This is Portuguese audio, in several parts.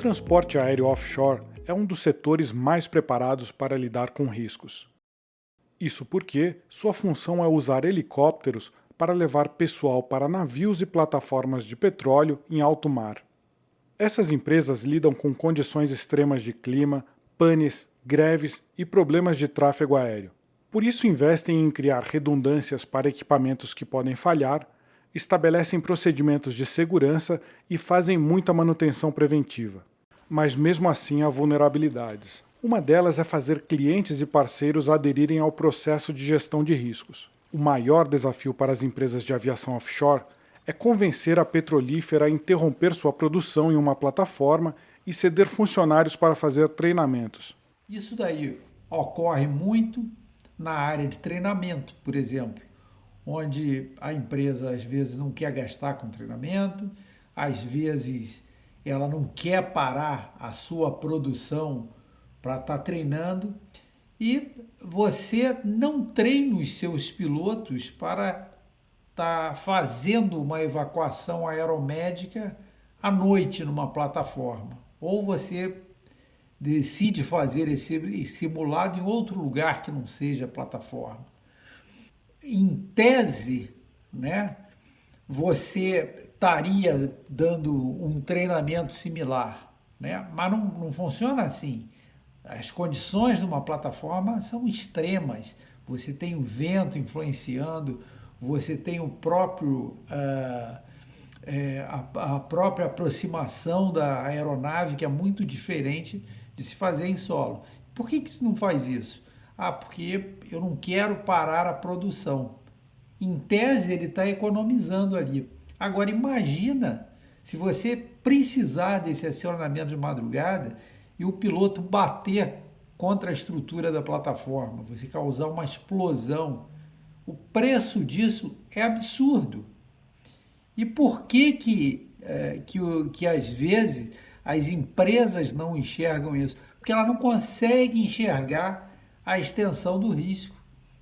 transporte aéreo offshore é um dos setores mais preparados para lidar com riscos. Isso porque sua função é usar helicópteros para levar pessoal para navios e plataformas de petróleo em alto mar. Essas empresas lidam com condições extremas de clima, panes, greves e problemas de tráfego aéreo. Por isso investem em criar redundâncias para equipamentos que podem falhar, estabelecem procedimentos de segurança e fazem muita manutenção preventiva. Mas mesmo assim há vulnerabilidades. Uma delas é fazer clientes e parceiros aderirem ao processo de gestão de riscos. O maior desafio para as empresas de aviação offshore é convencer a petrolífera a interromper sua produção em uma plataforma e ceder funcionários para fazer treinamentos. Isso daí ocorre muito na área de treinamento, por exemplo, onde a empresa às vezes não quer gastar com treinamento, às vezes ela não quer parar a sua produção para estar treinando e você não treina os seus pilotos para estar fazendo uma evacuação aeromédica à noite numa plataforma. Ou você decide fazer esse simulado em outro lugar que não seja plataforma. Em tese, né, você estaria dando um treinamento similar, né? Mas não funciona assim. As condições de uma plataforma são extremas. Você tem o vento influenciando, você tem o próprio a própria aproximação da aeronave, que é muito diferente de se fazer em solo. Por que você não faz isso? Porque eu não quero parar a produção. Em tese, ele está economizando ali. Agora, imagina se você precisar desse acionamento de madrugada e o piloto bater contra a estrutura da plataforma, você causar uma explosão. O preço disso é absurdo. E por que às vezes as empresas não enxergam isso? Porque ela não consegue enxergar a extensão do risco.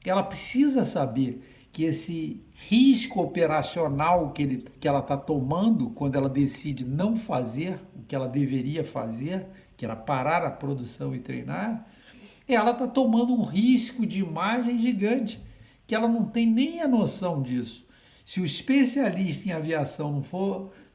Ela precisa saber que esse risco operacional que ela está tomando quando ela decide não fazer o que ela deveria fazer, que era parar a produção e treinar, ela está tomando um risco de imagem gigante, que ela não tem nem a noção disso. Se o especialista em aviação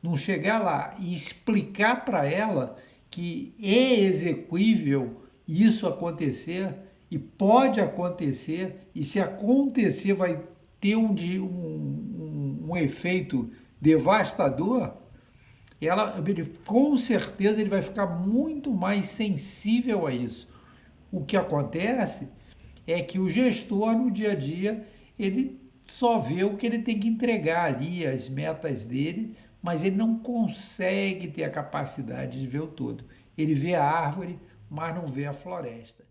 não chegar lá e explicar para ela que é execuível isso acontecer e pode acontecer, e se acontecer vai ter um efeito devastador, com certeza ele vai ficar muito mais sensível a isso. O que acontece é que o gestor no dia a dia, ele só vê o que ele tem que entregar ali, as metas dele, mas ele não consegue ter a capacidade de ver o todo. Ele vê a árvore, mas não vê a floresta.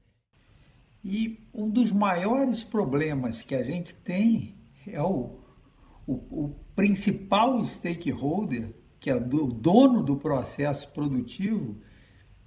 E um dos maiores problemas que a gente tem é o principal stakeholder, que é o dono do processo produtivo,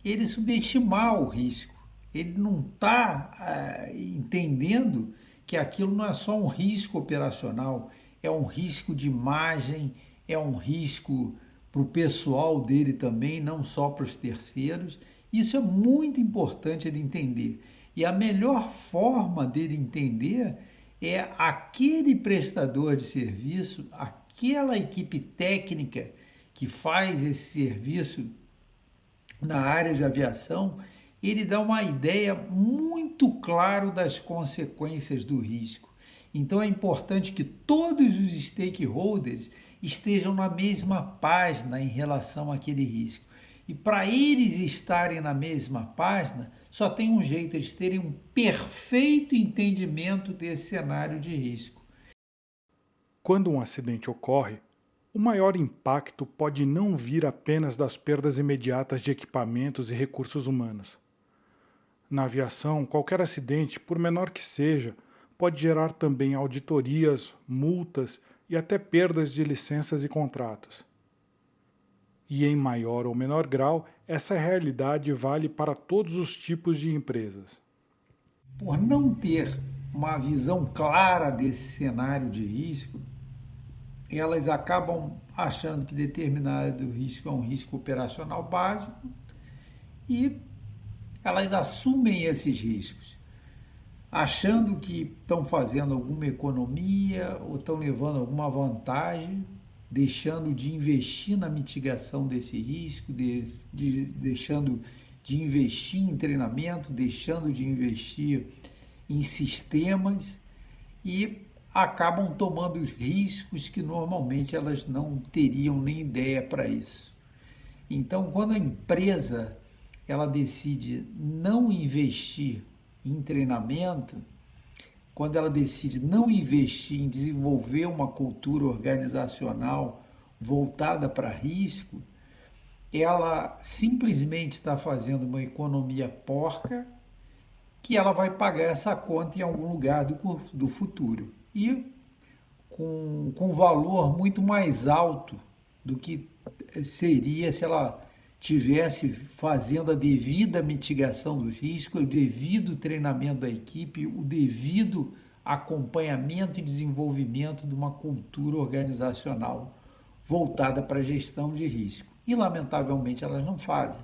ele subestimar o risco. Ele não está entendendo que aquilo não é só um risco operacional, é um risco de imagem, é um risco para o pessoal dele também, não só para os terceiros. Isso é muito importante ele entender. E a melhor forma dele entender é aquele prestador de serviço, aquela equipe técnica que faz esse serviço na área de aviação, ele dá uma ideia muito clara das consequências do risco. Então é importante que todos os stakeholders estejam na mesma página em relação àquele risco. E para eles estarem na mesma página, só tem um jeito, eles terem um perfeito entendimento desse cenário de risco. Quando um acidente ocorre, o maior impacto pode não vir apenas das perdas imediatas de equipamentos e recursos humanos. Na aviação, qualquer acidente, por menor que seja, pode gerar também auditorias, multas e até perdas de licenças e contratos. E em maior ou menor grau, essa realidade vale para todos os tipos de empresas. Por não ter uma visão clara desse cenário de risco, elas acabam achando que determinado risco é um risco operacional básico e elas assumem esses riscos, achando que estão fazendo alguma economia ou estão levando alguma vantagem, deixando de investir na mitigação desse risco, deixando de investir em treinamento, deixando de investir em sistemas e acabam tomando os riscos que normalmente elas não teriam nem ideia para isso. Então, quando a empresa ela decide não investir em treinamento, quando ela decide não investir em desenvolver uma cultura organizacional voltada para risco, ela simplesmente está fazendo uma economia porca que ela vai pagar essa conta em algum lugar do futuro. E com valor muito mais alto do que seria se ela tivesse fazendo a devida mitigação dos riscos, o devido treinamento da equipe, o devido acompanhamento e desenvolvimento de uma cultura organizacional voltada para a gestão de risco. E, lamentavelmente, elas não fazem.